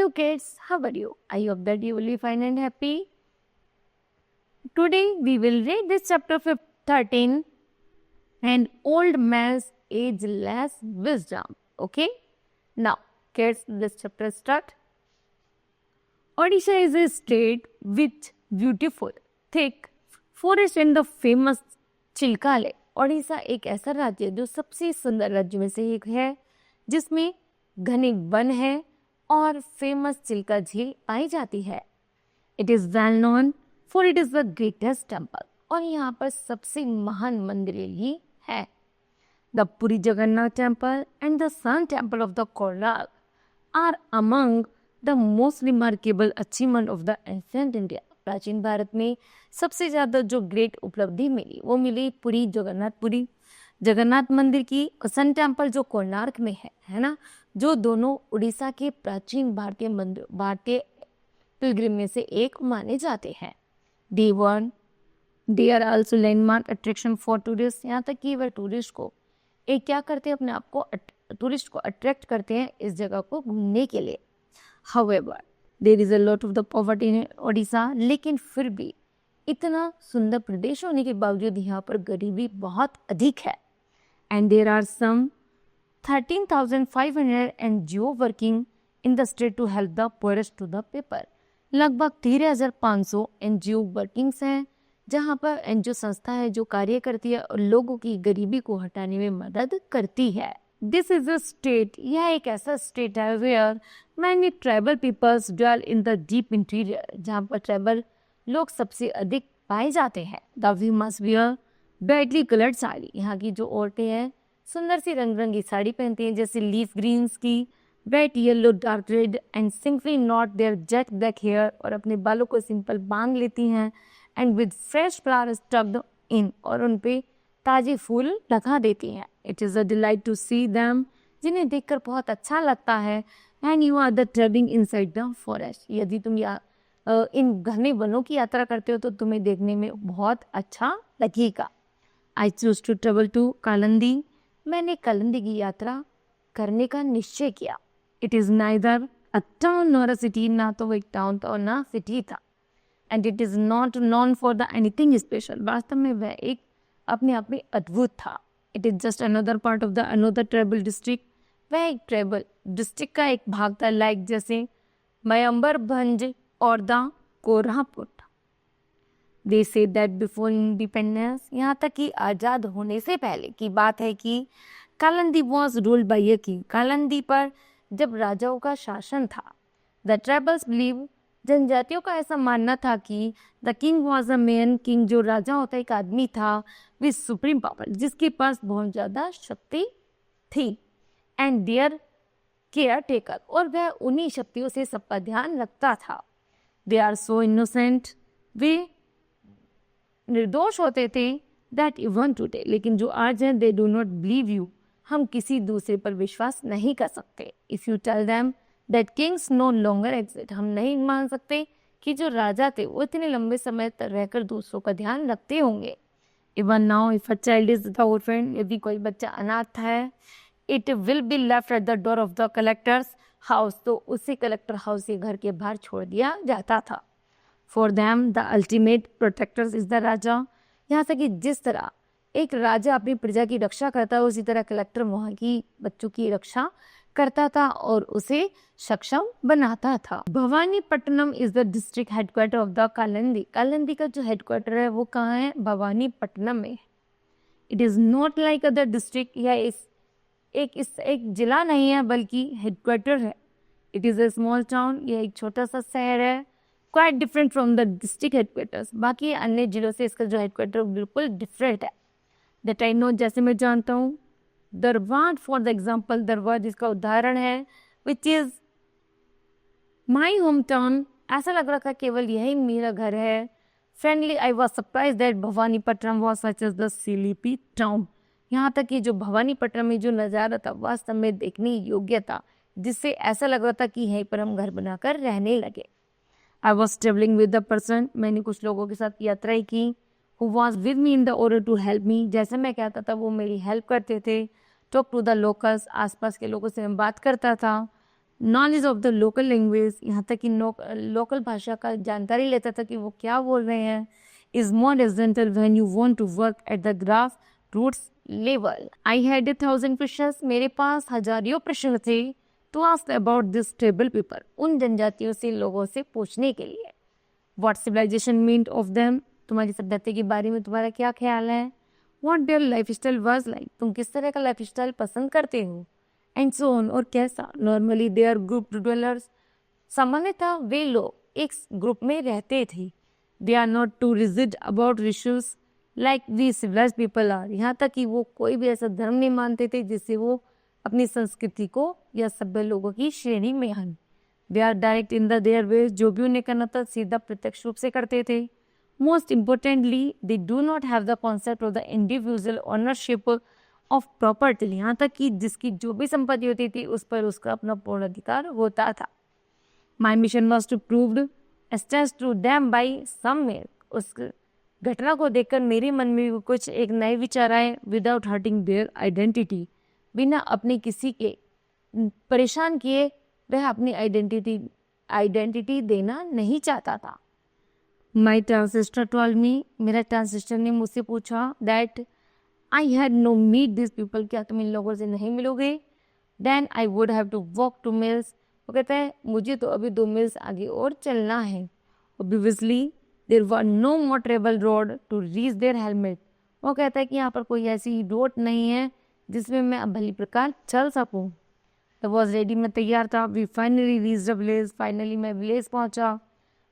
Hello kids, how are you? I hope that you will be fine and happy. Today we will read this chapter 13, An Old Man's Ageless Wisdom. Okay? Now, kids, this chapter start. Odisha is a state with beautiful, thick forest and the famous Chilka lake. Odisha एक ऐसा राज्य है जो सबसे सुंदर राज्यों में से एक है जिसमें घने वन है और फेमस चिल्का झील पाई जाती है. It is well known for it is the greatest temple और यहाँ पर सबसे महान मंदिर ही है. The Puri Jagannath temple and the sun temple of the Konark are among the most remarkable achievement of the ancient India. प्राचीन भारत में सबसे ज़्यादा जो ग्रेट उपलब्धि मिली वो मिली पुरी जगन्नाथ मंदिर की. सन टेम्पल जो कोणार्क में है ना, जो दोनों उड़ीसा के प्राचीन भारतीय पिलग्रिम में से एक माने जाते हैं. They are also landmark attraction for tourist. यहाँ तक कि वह टूरिस्ट को क्या करते हैं, अपने आप को टूरिस्ट को अट्रैक्ट करते हैं इस जगह को घूमने के लिए. However there is a lot of the poverty in Odisha. लेकिन फिर भी इतना सुंदर प्रदेश होने के बावजूद यहाँ पर गरीबी बहुत अधिक है. And there are some 13,500 NGO working in the state to help the poorest to the people. लगभग 13,500 NGO वर्किंग्स हैं जहाँ पर NGO संस्था है जो कार्य करती है और लोगों की गरीबी को हटाने में मदद करती है. दिस इज अ स्टेट, यह एक ऐसा स्टेट है where many tribal peoples dwell in the deep interior, जहाँ पर ट्राइबल लोग सबसे अधिक पाए जाते हैं. The we must wear brightly coloured sari. यहाँ की जो औरतें हैं सुंदर सी रंग बिरंगी साड़ी पहनती हैं, जैसे लीफ ग्रीन्स की, bright yellow, dark red and simply not there jet black hair, और अपने बालों को सिंपल बांध लेती हैं. And with fresh flowers tucked in, और उन पे ताजे फूल लगा देती हैं. It is a delight to see them, जिन्हें देखकर बहुत अच्छा लगता है. And you are the travelling inside the forest. यदि तुम इन घने वनों की यात्रा करते हो तो तुम्हें देखने में बहुत अच्छा लगेगा. I choose to travel to Kalandi. मैंने कालंदी की यात्रा करने का निश्चय किया. It is neither a town nor a city. ना तो वो एक टाउन था और ना सिटी था. And it is not non for the anything special. वास्तव में वह एक अपने आप में अद्भुत था. It is just another part of the another tribal district. वह एक ट्राइबल डिस्ट्रिक्ट का एक भाग था, लाइक जैसे मयम्बरभंज और the Kolhapur. They say that before independence, यहाँ तक कि आज़ाद होने से पहले की बात है कि Kalindi was ruled by a king. Kalindi पर जब राजाओं का शासन था. द ट्राइबल्स बिलीव, जनजातियों का ऐसा मानना था कि the king was a man. King जो राजा होता एक आदमी था विद सुप्रीम पावर, जिसके पास बहुत ज़्यादा शक्ति थी. एंड देयर केयर टेकर, और वह उन्हीं शक्तियों से सबका ध्यान रखता था. दे आर सो इनोसेंट, वे निर्दोष होते थे. दैट इवन टुडे, लेकिन जो आज हैं, they do not believe you. हम किसी दूसरे पर विश्वास नहीं कर सकते. If you tell them that kings no longer exist, हम नहीं मान सकते कि जो राजा थे वो इतने लंबे समय तक रहकर दूसरों का ध्यान रखते होंगे. Even now if a child is the orphan, यदि कोई बच्चा अनाथ है, it will be left at the door of the collector's house, तो उसे कलेक्टर हाउस के घर के बाहर छोड़ दिया जाता था. For them the ultimate protectors is the raja. यहाँ तक कि जिस तरह एक राजा अपनी प्रजा की रक्षा करता है, उसी तरह कलेक्टर वहाँ की बच्चों की रक्षा करता था और उसे सक्षम बनाता था. Bhawanipatnam is the district headquarter of the Kalandi. Kalandi का जो हेडक्वार्टर है वो कहाँ है? भवानीपट्टनम में. It is not like other district. यह एक जिला नहीं है बल्कि हेडक्वार्टर है. It is a small town. यह एक छोटा सा शहर है. Quite different from the district headquarters. बाकी अन्य जिलों से इसका जो हेडक्वार्टर बिल्कुल डिफरेंट है. दैट आई नो, जैसे मैं जानता हूँ. दरबार फॉर द एग्जाम्पल, दरबार जिसका उदाहरण है, which is my home town. ऐसा लग रहा था केवल यही मेरा घर है. Friendly I was surprise that Bhawanipatnam was such as the sleepy town. यहाँ तक कि जो भवानीपट्टनम में जो नज़ारा था वास्तव में देखने योग्य था, जिससे ऐसा लग रहा था कि यहीं पर हम घर बनाकर रहने लगे. I was travelling with the person. मैंने कुछ लोगों के साथ यात्राएं की. Who was with me in the order to help me. जैसे मैं कहता था वो मेरी हेल्प करते थे. टॉक टू द लोकल्स, आसपास के लोगों से मैं बात करता था. Knowledge of the local language, यहाँ तक कि लोकल भाषा का जानकारी लेता था कि वो क्या बोल रहे हैं, is more essential when you want to work at the grass roots level. I had 1,000 questions, मेरे पास हजारों प्रश्न थे, to ask about this tribal people, उन जनजातियों से लोगों से पूछने के लिए। What civilisation mean of them, तुम्हारी सभ्यता के बारे में तुम्हारा क्या ख्याल है। What their lifestyle was like, तुम किस तरह का लाइफ स्टाइल पसंद करते हो। एंड सो ऑन, और कैसा। Normally they are group dwellers, सामान्यतः वे लोग एक ग्रुप में रहते थे। They are not too rigid about issues like we civilised people are, यहाँ तक कि वो कोई भी ऐसा धर्म नहीं मानते थे जिससे वो अपनी संस्कृति को या सभ्य लोगों की श्रेणी में आए। They are direct in the their ways, जो भी उन्हें करना था सीधा प्रत्यक्ष रूप से करते थे। Most importantly they do not have the concept of the individual ownership of property, यहाँ तक कि जिसकी जो भी संपत्ति होती थी उस पर उसका अपना पूर्ण अधिकार होता था। My mission was to proved existence to dam by some way, उस घटना को देखकर मेरे मन में भी कुछ एक नए विचार आए। विदाउट हर्टिंग देयर आइडेंटिटी, बिना अपने किसी के परेशान किए वह अपनी आइडेंटिटी देना नहीं चाहता था। माई ट्रांसिस्टर टोल्ड मी, मेरा ट्रांसिस्टर ने मुझसे पूछा, that I had no meet this people, क्या तुम इन लोगों से नहीं मिलोगे। Then I would have to walk two miles, वो कहता है मुझे तो अभी 2 मिल्स आगे और चलना है। Obviously there were no more travel road to reach their हेलमेट, वो कहता है कि यहाँ पर कोई ऐसी रोड नहीं है जिसमें मैं भली प्रकार चल सकूँ। द वॉज रेडी, मैं तैयार था। We finally reach the village, finally मैं विलेज पहुँचा।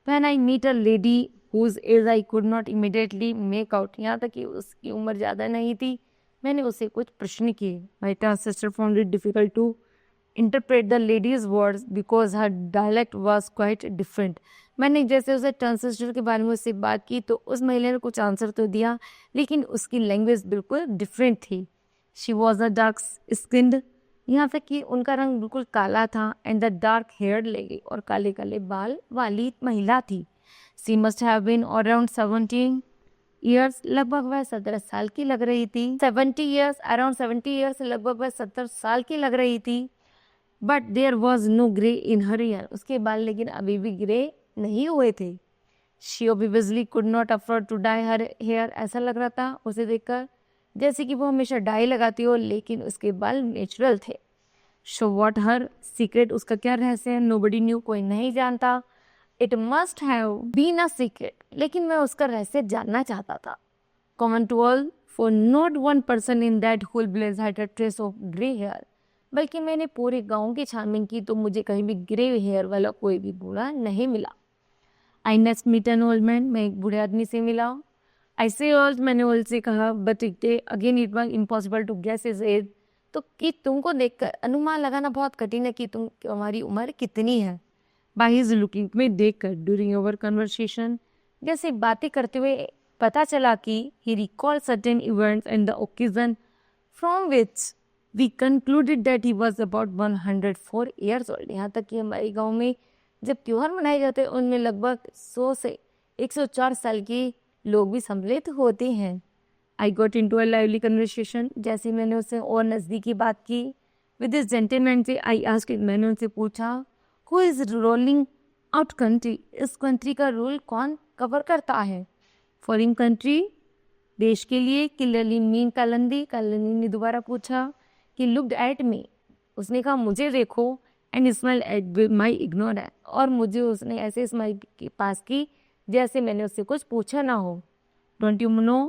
When I meet a lady whose age I could not immediately make out, यहाँ तक कि उसकी उम्र ज़्यादा नहीं थी। मैंने उससे कुछ प्रश्न किए। My transistor found it difficult to interpret the lady's words because her dialect was quite different. मैंने जैसे उसे ट्रांसिस्टर के बारे में उससे बात की तो उस महिला ने कुछ आंसर तो दिया लेकिन उसकी लैंग्वेज बिल्कुल डिफरेंट थी। She was a dark skinned, यहाँ तक कि उनका रंग बिल्कुल काला था। And the dark heard lady, और काले काले बाल वाली महिला थी। She must have been around 17 years, लगभग वह 17 साल की लग रही थी। 70 years, around 70 years, लगभग वह 70 साल की लग रही थी। But there was no grey in her hair, उसके बाल लेकिन अभी भी ग्रे नहीं हुए थे। She obviously could not afford to dye her hair, ऐसा लग रहा था उसे देखकर जैसे कि वो हमेशा डाई लगाती हो, लेकिन उसके बाल नेचुरल थे। So what her secret, उसका क्या रहस्य है। Nobody knew, कोई नहीं जानता। It must have been a secret, लेकिन मैं उसका रहस्य जानना चाहता था। Common to all, for not one person in that whole village had a trace of grey hair, बल्कि मैंने पूरे गांव की छानबीन की तो मुझे कहीं भी ग्रे हेयर वाला कोई भी बूढ़ा नहीं मिला। I next meet an old man, मैं एक बूढ़े आदमी से मिला। I say old, मैंने old से कहा, but again it was impossible to guess his age, तो कि तुमको देखकर अनुमान लगाना बहुत कठिन है कि तुम्हारी उम्र कितनी है। By his looking, में देखकर during our conversation, जैसे बातें करते हुए पता चला कि he recalled certain events and the occasion from which we concluded that he was about 104 years old. यहाँ तक कि हमारे गांव में जब त्योहार मनाए जाते हैं उनमें लगभग 100 से 104 साल के लोग भी सम्मिलित होते हैं। I got into a lively conversation, जैसे मैंने उससे और नज़दीकी बात की। With this gentleman से I asked, मैंने उनसे पूछा, Who is rolling out country, इस कंट्री का रूल कौन कवर करता है। फॉरेन कंट्री, देश के लिए। क्लियरली मीन कालंदी, कालंदी ने दोबारा पूछा कि लुक्ड एट मी, उसने कहा मुझे देखो। And smile at my ignorance, और मुझे उसने ऐसे स्माइल के पास की जैसे मैंने उससे कुछ पूछा ना हो। डोंट यू नो,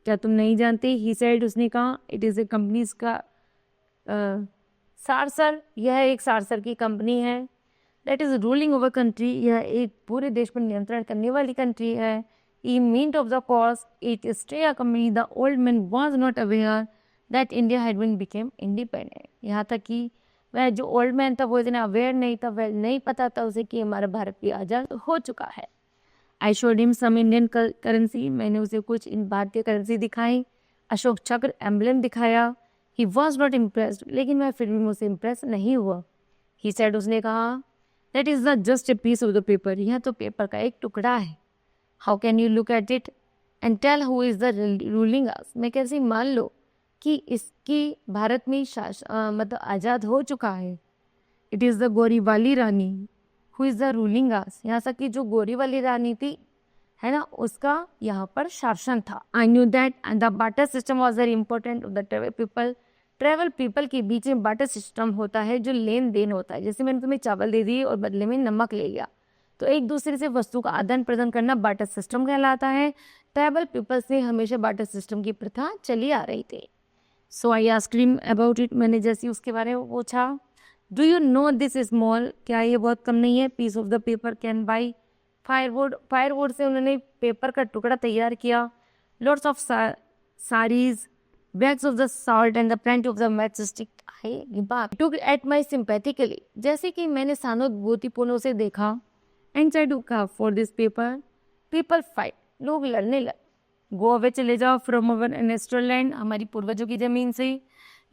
क्या तुम नहीं जानते। ही सेड, उसने कहा, इट इज़ ए कंपनीज का सारसर, यह एक सारसर की कंपनी है। That is ruling over country, यह एक पूरे देश पर नियंत्रण करने वाली कंट्री है। ई meet of the cause it stay a company, the old man was not aware that India had been became independent, यहाँ तक कि वह जो ओल्ड मैन था वो इतना अवेयर नहीं था, वह नहीं पता था उसे कि हमारा भारत भी आज़ाद हो चुका है। I showed him some Indian currency, मैंने उसे कुछ इन भारतीय करेंसी दिखाई। अशोक चक्र एम्बलम दिखाया। ही वॉज नॉट इम्प्रेस्ड, लेकिन वह फिर भी मुझसे इम्प्रेस नहीं हुआ। ही सेड, उसने कहा, that is the just a piece of the paper, यह तो पेपर का एक टुकड़ा है। How can you look at it and tell who is the ruling us, मैं कैसे मान लो कि इसकी भारत में मतलब आज़ाद हो चुका है। इट इज़ द गोरी वाली रानी हु इज़ द रूलिंग अस। यहाँ तक कि जो गोरी वाली रानी थी, है ना, उसका यहाँ पर शासन था। I knew that and the barter system was very important of the travel people. Travel people के बीच में बार्टर सिस्टम होता है, जो लेन देन होता है। जैसे मैंने तुम्हें चावल दे दी और बदले में नमक ले लिया, तो एक दूसरे से वस्तु का आदान प्रदान करना बार्टर सिस्टम कहलाता है। ट्राइबल पीपल से हमेशा बार्टर सिस्टम की प्रथा चली आ रही थी। So I asked him about it, मैंने जैसे उसके बारे में पूछा। Do you know this small, क्या ये बहुत कम नहीं है, piece of the paper can buy firewood. Firewood से उन्होंने पेपर का टुकड़ा तैयार किया। Lots of saris, bags of the salt and the plenty of the matchstick. Took at my sympathetically, जैसे कि मैंने सहानुभूतिपूर्ण उसे देखा। एंड ट्राई टू कव for this paper. People fight, लोग लड़ने लगे। गो अवे, चले जाओ, फ्रॉम अवर एनेस्ट्रल लैंड, हमारी पूर्वजों की जमीन से।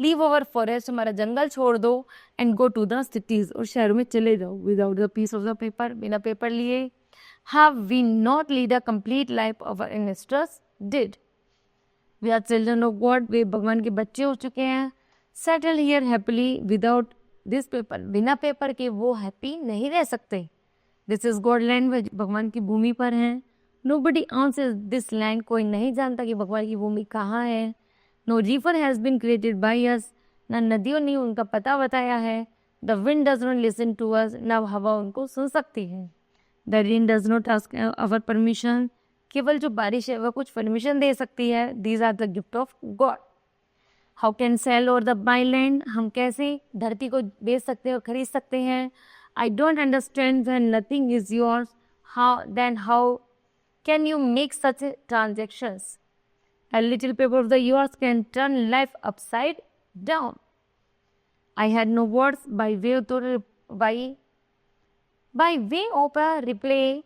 लीव अवर फॉरेस्ट, हमारा जंगल छोड़ दो। And go to the cities, और शहरों में चले जाओ। Without the piece of the paper, बिना पेपर लिए। Have we not lead a complete life of our ancestors did. We are children of God, वे भगवान के बच्चे हो चुके हैं। Settle here happily without this paper, बिना पेपर के वो हैप्पी नहीं रह सकते। दिस इज गॉड लैंड, भगवान की भूमि पर हैं। नोबडी आंसर्स दिस लैंड, कोई नहीं जानता कि भगवान की भूमि कहाँ है। No river has been created by us, ना नदियों ने उनका पता बताया है। The wind does not listen to us, ना हवा उनको सुन सकती है। The rain does not ask our permission, केवल जो बारिश है वह कुछ परमिशन दे सकती है। These are the gift of God. How can sell or the buy land, हम कैसे धरती को बेच सकते हैं और खरीद सकते हैं। I don't understand when nothing is yours. How can you make such transactions? A little paper of the yours can turn life upside down. I had no words by way of a reply.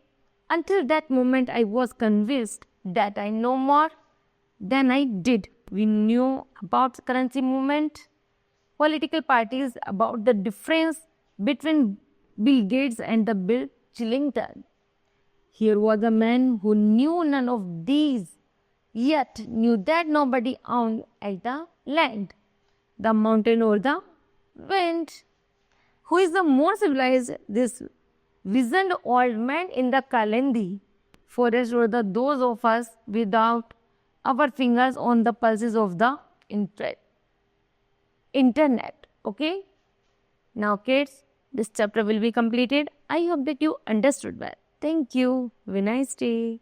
Until that moment, I was convinced that I know more than I did. We knew about currency movement, political parties, about the difference between Bill Gates and the Bill Clinton. Here was a man who knew none of these, yet knew that nobody owned the land, the mountain or the wind. Who is the more civilized, this wizened old man in the Kalindi forest, or those of us without our fingers on the pulses of the internet? Okay? Now kids, this chapter will be completed. I hope that you understood well. Thank you. Have a nice day.